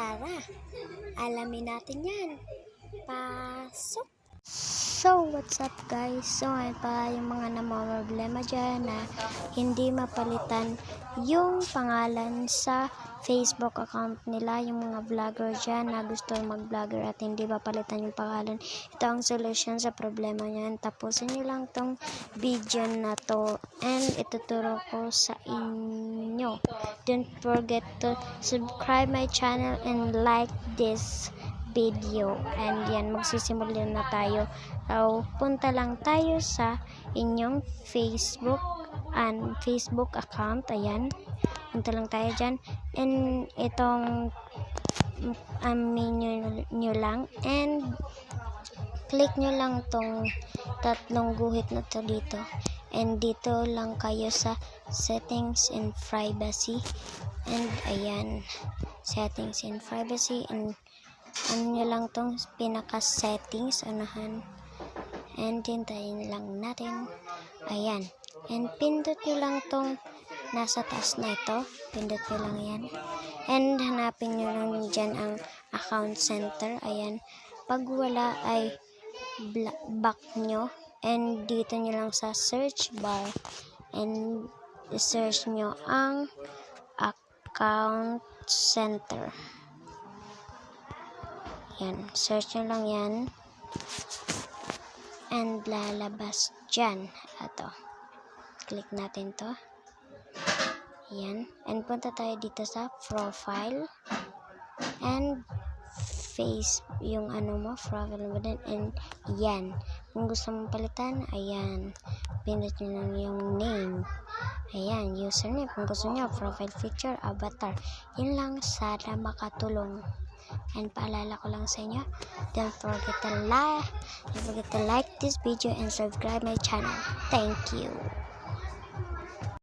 Tara, alamin natin yan. Pasok! So, what's up guys? So, ngayon pa yung mga namamroblema dyan na hindi mapalitan yung pangalan sa Facebook account nila. Yung mga vlogger dyan na gusto mag-vlogger at hindi mapalitan yung pangalan. Ito ang solusyon sa problema nyan. Tapusin nyo lang tong video na to and ituturo ko sa inyo. Don't forget to subscribe my channel and like this video. And yan, magsisimula na tayo. So, punta lang tayo sa inyong Facebook account. Ayan, punta lang tayo dyan. And itong nyo lang. And click nyo lang tong tatlong guhit na to dito. And dito lang kayo sa settings and privacy. And ayan, settings and privacy. And ano nyo lang tong pinaka settings, unahan, and hintayin lang natin. Ayan, and pindot nyo lang tong nasa taas na ito, pindot nyo lang yan, and hanapin nyo lang dyan ang account center. Ayan, pag wala ay back nyo, and dito nyo lang sa search bar and search nyo ang account center. Yan, search nyo lang yan and lalabas dyan. Ito, click natin to. Yan, and punta tayo dito sa profile and face, yung ano mo, profile mo din. And yan, kung gusto mong palitan, ayan, pindot nyo lang yung name. Ayan, username, kung gusto nyo, profile picture, avatar. Yun lang, sana makatulong. And paalala ko lang sa inyo, don't forget to like this video and subscribe my channel. Thank you.